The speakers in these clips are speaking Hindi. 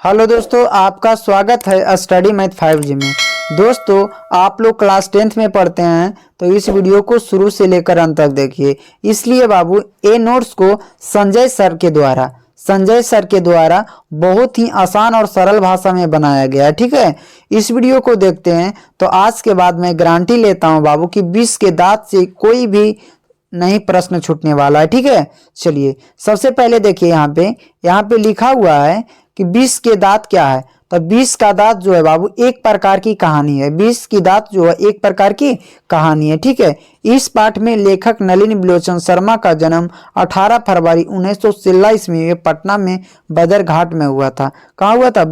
हेलो दोस्तों, आपका स्वागत है स्टडी मैथ 5G में। दोस्तों, आप लोग क्लास 10th में पढ़ते हैं तो इस वीडियो को शुरू से लेकर अंत तक देखिए। इसलिए बाबू ए नोट्स को संजय सर के द्वारा बहुत ही आसान और सरल भाषा में बनाया गया है। ठीक है, इस वीडियो को देखते हैं तो आज के बाद मैं गारंटी लेता हूं बाबू कि 20 के दांत से कोई भी नहीं प्रश्न छूटने वाला है। ठीक है, चलिए सबसे पहले देखिए यहाँ पे लिखा हुआ है कि 20 के दांत क्या है। तो 20 का दांत जो है बाबू एक प्रकार की कहानी है। 20 की दांत जो है एक प्रकार की कहानी है। ठीक है, इस पाठ में लेखक नलिनी बिलोचन शर्मा का जन्म 18 फरवरी 1916 ईस्वी में पटना में बदरघाट में हुआ था। कहाँ हुआ था?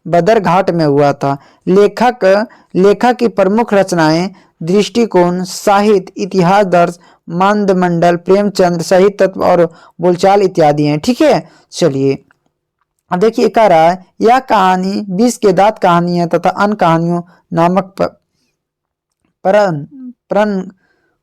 बदरघाट में हुआ था। लेखक की प्रमुख रचनाएं दृष्टिकोण, साहित्य, इतिहास, दर्श, मंदमंडल, प्रेमचंद्र, साहित्य तत्व और बोलचाल इत्यादि हैं। ठीक है, चलिए अब देखिए कह रहा है यह कहानी 20 के दांत कहानी है तथा अन्य कहानियों नामक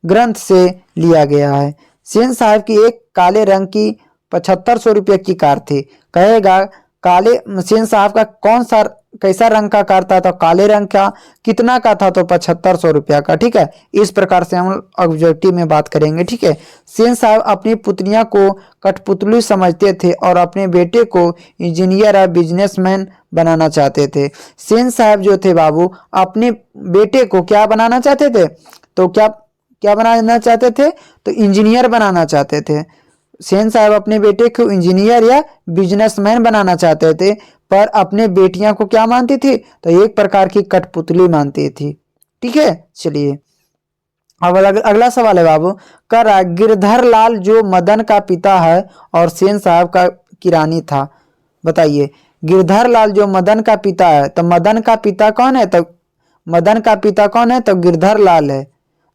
ग्रंथ से लिया गया है। सेन साहब की एक काले रंग की 7500 रुपये की कार थी। कहेगा काले सेन साहब का कैसा रंग का कार था? तो काले रंग का। कितना का था? तो 7500 रुपया का। ठीक है, इस प्रकार से हम ऑब्जेक्टिव में बात करेंगे। ठीक है, सेन साहब अपनी पुत्रियां को कठपुतली समझते थे और अपने बेटे को इंजीनियर या बिजनेसमैन बनाना चाहते थे। सेन साहब जो थे बाबू अपने बेटे को क्या बनाना चाहते थे? तो क्या बनाना चाहते थे? तो इंजीनियर बनाना चाहते थे। सेन साहब अपने बेटे को इंजीनियर या बिजनेसमैन बनाना चाहते थे, पर अपने बेटियां को क्या मानती थी? तो एक प्रकार की कठपुतली मानती थी। ठीक है, चलिए अब अगला सवाल है बाबू। कर रहा गिरधर लाल जो मदन का पिता है और सेन साहब का किरानी था। बताइए, गिरधर लाल जो मदन का पिता है, तो मदन का पिता कौन है? तो गिरधर लाल है,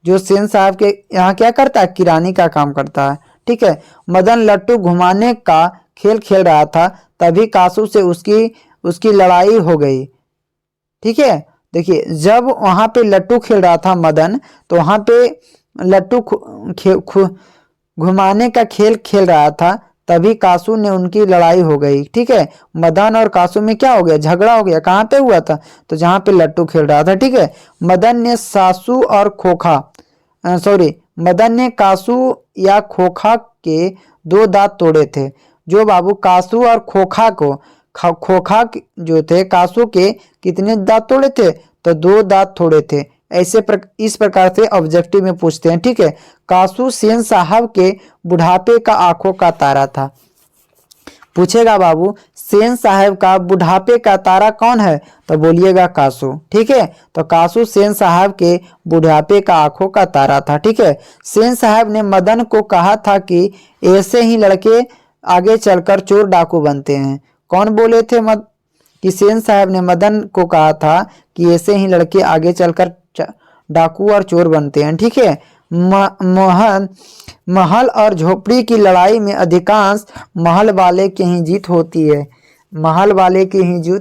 जो सेन साहब के यहाँ क्या करता है? किरानी का काम करता है। ठीक है, मदन लट्टू घुमाने का खेल खेल रहा था, तभी कासू से उसकी लड़ाई हो गई। ठीक है, देखिए जब वहां पे लट्टू खेल रहा था मदन, तो वहां पे लट्टू घुमाने का खेल खेल रहा था, तभी कासू ने उनकी लड़ाई हो गई। ठीक है, मदन और कासू में क्या हो गया? झगड़ा हो गया। कहाँ पे हुआ था? तो जहां पे लट्टू खेल रहा था। ठीक है, मदन ने कासू या खोखा के 2 दांत तोड़े थे। जो बाबू कासू और खोखा जो थे कासू के कितने दांत तोड़े थे? तो 2 दांत तोड़े थे। इस प्रकार से ऑब्जेक्टिव में पूछते हैं। ठीक है, कासू सेन साहब के बुढ़ापे का आंखों का तारा था। पूछेगा बाबू सेन साहब का बुढ़ापे का तारा कौन है? तो बोलिएगा कासू। ठीक है, तो कासू सेन साहब के बुढ़ापे का आंखों का तारा था। ठीक है, सेन साहब ने मदन को कहा था कि ऐसे ही लड़के आगे चलकर चोर डाकू बनते हैं। कौन बोले थे? कि सेन साहब ने मदन को कहा था कि ऐसे ही लड़के आगे चलकर डाकू और चोर बनते हैं। ठीक है, महल और झोपड़ी की लड़ाई में अधिकांश महल वाले की ही जीत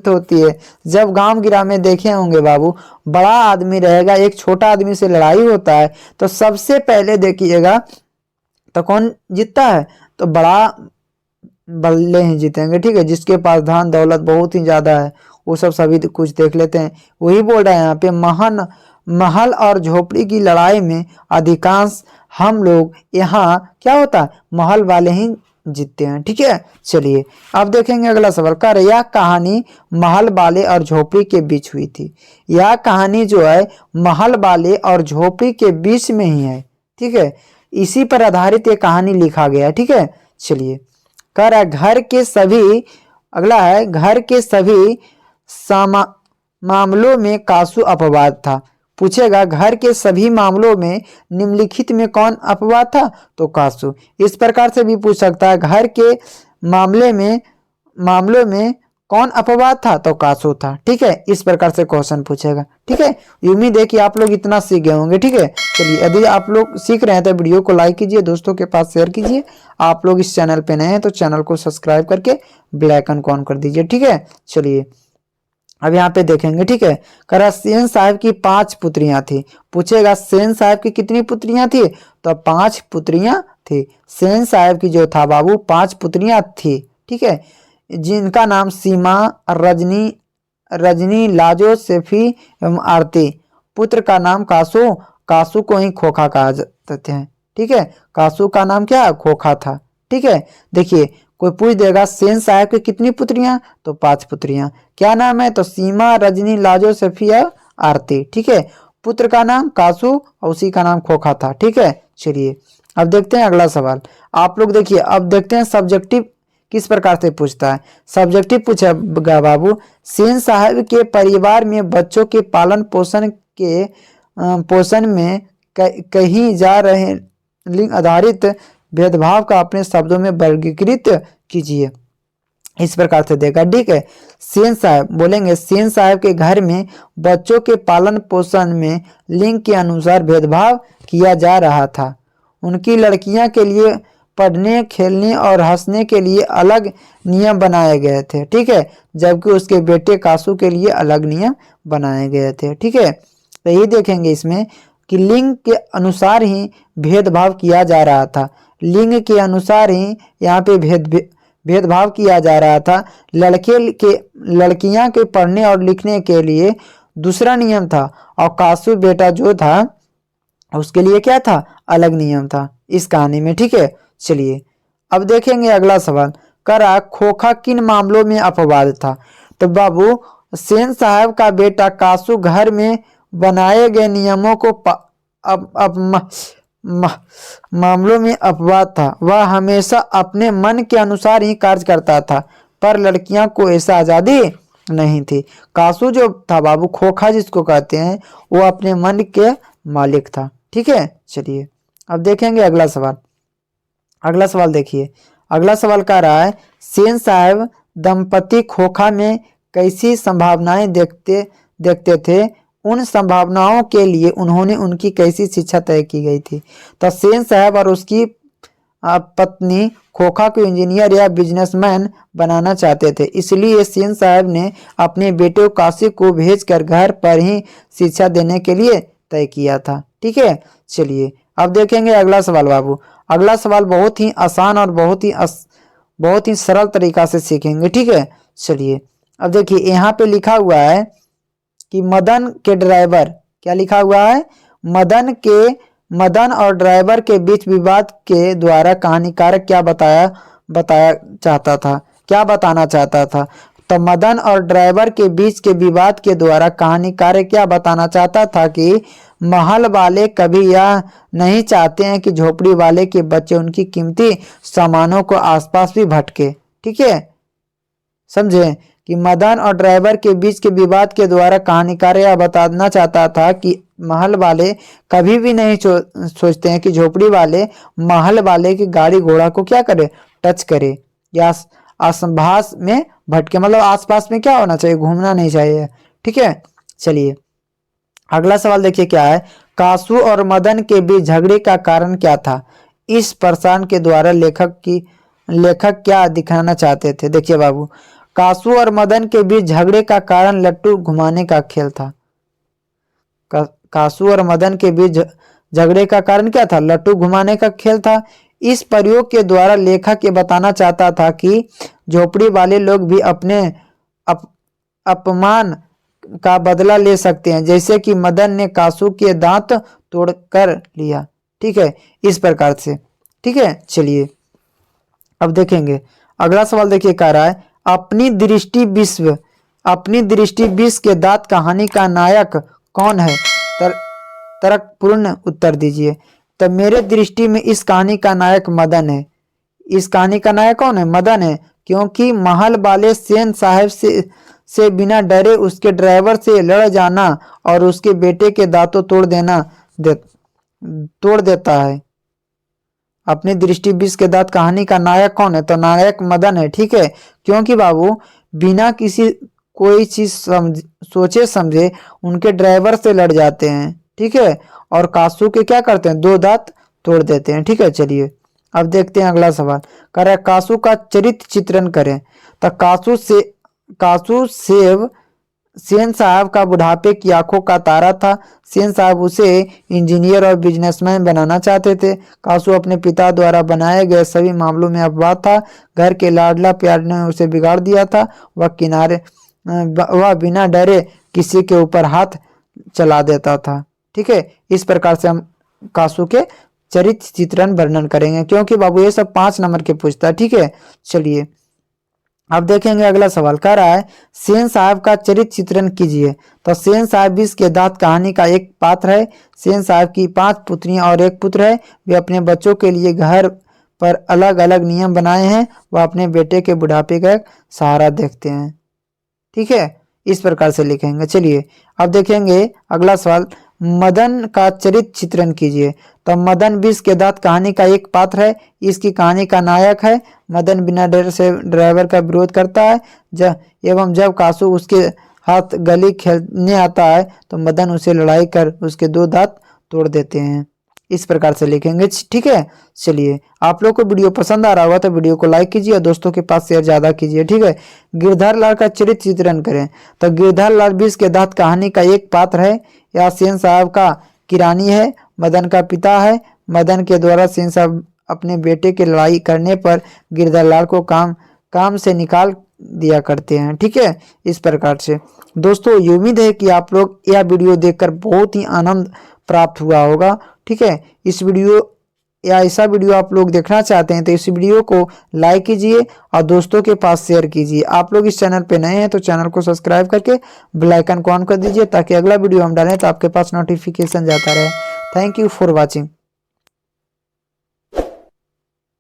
होती है। जब गांव गिरा में देखे होंगे बाबू, बड़ा आदमी रहेगा, एक छोटा आदमी से लड़ाई होता है, तो सबसे पहले देखिएगा तो कौन जीतता है? तो बल्ले ही जीतेंगे। ठीक है, जिसके पास धन दौलत बहुत ही ज्यादा है, वो सभी कुछ देख लेते हैं। वही बोल रहा है यहाँ पे, महल और झोपड़ी की लड़ाई में अधिकांश हम लोग यहाँ क्या होता है? महल वाले ही जीतते हैं। ठीक है, चलिए अब देखेंगे अगला सवाल। कर यह कहानी महल वाले और झोपड़ी के बीच हुई थी। यह कहानी जो है महल वाले और झोपड़ी के बीच में ही है। ठीक है, इसी पर आधारित ये कहानी लिखा गया है। ठीक है, चलिए कर घर के सभी मामलों में कासू अपवाद था। पूछेगा घर के सभी मामलों में निम्नलिखित में कौन अपवाद था? तो कासू। इस प्रकार से भी पूछ सकता है घर के मामलों में कौन अपवाद था? तो कासू था। ठीक है, इस प्रकार से क्वेश्चन पूछेगा। ठीक है, उम्मीद है कि आप लोग इतना सीख गए होंगे। ठीक है, चलिए यदि आप लोग सीख रहे हैं तो वीडियो को लाइक कीजिए, दोस्तों के पास शेयर कीजिए। आप लोग इस चैनल पे नए हैं तो चैनल को सब्सक्राइब करके बेल आइकन को ऑन कर दीजिए। ठीक है, चलिए अब यहाँ पे देखेंगे। ठीक है, करा सेन साहब की 5 पुत्रियां थी। पूछेगा सेन साहब की कितनी पुत्रियां थी? तो 5 पुत्रियां थी। सेन साहब की जो था बाबू 5 पुत्रियां थी। ठीक है, जिनका नाम सीमा, रजनी, रजनी, लाजो, सेफी एवं आरती। पुत्र का नाम कासू, कासू को ही खोखा कहा जाते हैं। ठीक है, कासू का नाम क्या, खोखा था। ठीक है, देखिए कोई पूछ देगा सेन साहब की कितनी पुत्रियां, तो 5 पुत्रियां। क्या नाम है, तो सीमा, रजनी, लाजो, सफिया, आरती। ठीक है, पुत्र का नाम कासू और उसी का नाम खोखा था। ठीक है, चलिए अब देखते हैं अगला सवाल। आप लोग देखिए, अब देखते हैं सब्जेक्टिव किस प्रकार से पूछता है। सब्जेक्टिव पूछेगा बाबू, सेन साहब के परिवार में बच्चों के पालन पोषण में कहीं जा रहे लिंग आधारित भेदभाव का अपने शब्दों में वर्गीकृत कीजिए। इस प्रकार से देगा। ठीक है, सेन साहब बोलेंगे, सेन साहब के घर में बच्चों के पालन पोषण में लिंग के अनुसार भेदभाव किया जा रहा था। उनकी लड़कियां के लिए पढ़ने, खेलने और हंसने के लिए अलग नियम बनाए गए थे। ठीक है, जबकि उसके बेटे कासू के लिए अलग नियम बनाए गए थे। ठीक है, तो यही देखेंगे इसमें कि लिंग के अनुसार ही भेदभाव किया जा रहा था। लिंग के अनुसार ही यहाँ पे भेदभाव किया जा रहा था। लड़कियां के पढ़ने और लिखने के लिए दूसरा नियम था और कासू बेटा जो था उसके लिए क्या था, अलग नियम था इस कहानी में। ठीक है, चलिए अब देखेंगे अगला सवाल। करा खोखा किन मामलों में अपवाद था। तो बाबू सेन साहब का बेटा कासू घर में बनाए गए नियमों को मामलों में अपवाद था। वह हमेशा अपने मन के अनुसार ही कार्य करता था, पर लड़कियां को ऐसा आज़ादी नहीं थी। कासू जो था बाबू, खोखा जिसको कहते हैं, वो अपने मन के मालिक था। ठीक है, चलिए अब देखेंगे अगला सवाल। अगला सवाल देखिए, अगला सवाल कह रहा है सेन साहब दंपति खोखा में कैसी संभावनाएं देखते थे, उन संभावनाओं के लिए उन्होंने उनकी कैसी शिक्षा तय की गई थी। तो सेन साहब और उसकी पत्नी खोखा को इंजीनियर या बिजनेसमैन बनाना चाहते थे, इसलिए सेन साहब ने अपने बेटे काशी को भेजकर घर पर ही शिक्षा देने के लिए तय किया था। ठीक है, चलिए अब देखेंगे अगला सवाल बाबू। अगला सवाल बहुत ही आसान और बहुत ही सरल तरीका से सीखेंगे। ठीक है, चलिए अब देखिए यहाँ पे लिखा हुआ है कि मदन के ड्राइवर, क्या लिखा हुआ है, मदन और ड्राइवर के बीच विवाद के द्वारा कहानीकार क्या बताना चाहता था। तो मदन और ड्राइवर के बीच के विवाद के द्वारा कहानीकार क्या बताना चाहता था कि महल वाले कभी यह नहीं चाहते हैं कि झोपड़ी वाले के बच्चे उनकी कीमती सामानों को आसपास भी भटके। ठीक है, समझे कि मदन और ड्राइवर के बीच के विवाद के द्वारा कहानीकार यह बताना चाहता था कि महल वाले कभी भी नहीं सोचते हैं कि झोपड़ी वाले महल वाले की गाड़ी घोड़ा को क्या करे, टच करे या आसपास में भटके, मतलब आसपास में क्या होना चाहिए, घूमना नहीं चाहिए। ठीक है, चलिए अगला सवाल देखिए क्या है। कासू और मदन के बीच झगड़े का कारण क्या था। इस प्रश्न के द्वारा लेखक क्या दिखाना चाहते थे। देखिए बाबू, कासू और मदन के बीच झगड़े का कारण लट्टू घुमाने का खेल था। कासू और मदन के बीच झगड़े का कारण क्या था, लट्टू घुमाने का खेल था। इस प्रयोग के द्वारा लेखक ये बताना चाहता था कि झोपड़ी वाले लोग भी अपने अपमान का बदला ले सकते हैं, जैसे कि मदन ने कासू के दांत तोड़कर लिया। ठीक है, इस प्रकार से। ठीक है, चलिए अब देखेंगे अगला सवाल। देखिए कह रहा है अपनी दृष्टि विश्व के दांत कहानी का नायक कौन है। तर्कपूर्ण उत्तर दीजिए। तो मेरे दृष्टि में इस कहानी का नायक मदन है। इस कहानी का नायक कौन है, मदन है, क्योंकि महल वाले सेन साहब से बिना डरे उसके ड्राइवर से लड़ जाना और उसके बेटे के दांतों तोड़ देता है। अपनी दृष्टि विष के दांत कहानी का नायक कौन है, तो नायक मदन है। ठीक है, क्योंकि बाबू बिना कोई चीज सोचे समझे उनके ड्राइवर से लड़ जाते हैं। ठीक है, और कासू के क्या करते हैं, 2 दांत तोड़ देते हैं। ठीक है, चलिए अब देखते हैं अगला सवाल। कह रहा है कासू का चरित्र चित्रण करें। तो कासू सेब सेन साहब का बुढ़ापे की आंखों का तारा था। सेन साहब उसे इंजीनियर और बिजनेसमैन बनाना चाहते थे। कासू अपने पिता द्वारा बनाए गए सभी मामलों में अपवाद था। घर के लाडला प्यार ने उसे बिगाड़ दिया था। वह बिना डरे किसी के ऊपर हाथ चला देता था। ठीक है, इस प्रकार से हम कासू के चरित्र चित्रण वर्णन करेंगे, क्योंकि बाबू ये सब 5 नंबर के पूछता है। ठीक है, चलिए अब देखेंगे अगला सवाल कह रहा है सेन साहब का चरित्र चित्रण कीजिए। तो सेन साहब 20 के दांत कहानी का एक पात्र है। सेन साहब की 5 पुत्रियां और 1 पुत्र है। वे अपने बच्चों के लिए घर पर अलग अलग नियम बनाए हैं। वह अपने बेटे के बुढ़ापे का एक सहारा देखते हैं। ठीक है, इस प्रकार से लिखेंगे। चलिए अब देखेंगे अगला सवाल, मदन का चरित्र चित्रण कीजिए। तो मदन 20 के दांत कहानी का एक पात्र है। इसकी कहानी का नायक है। मदन बिना डर से ड्राइवर का विरोध करता है। एवं जब कासू उसके हाथ गली खेलने आता है तो मदन उसे लड़ाई कर उसके 2 दांत तोड़ देते हैं। इस प्रकार से लिखेंगे। ठीक है, चलिए आप लोग को वीडियो पसंद आ रहा होगा तो वीडियो को लाइक कीजिए और दोस्तों के पास शेयर ज्यादा कीजिए। ठीक है, गिरधर लाल का चरित्र चित्रण करें। तो गिरधर लाल 20 के दांत कहानी का एक पात्र है। यह सेन साहब का किरानी है। मदन का पिता है। मदन के द्वारा सेन साहब अपने बेटे की लड़ाई करने पर गिरधर लाल को काम से निकाल दिया करते हैं। ठीक है, इस प्रकार से दोस्तों ये उम्मीद है कि आप लोग यह वीडियो देखकर बहुत ही आनंद प्राप्त हुआ होगा। ठीक है, इस वीडियो या ऐसा वीडियो आप लोग देखना चाहते हैं तो इस वीडियो को लाइक कीजिए और दोस्तों के पास शेयर कीजिए। आप लोग इस चैनल पे नए हैं तो चैनल को सब्सक्राइब करके बेल आइकन को ऑन कर दीजिए ताकि अगला वीडियो हम डालें तो आपके पास नोटिफिकेशन जाता रहे। Thank you for watching.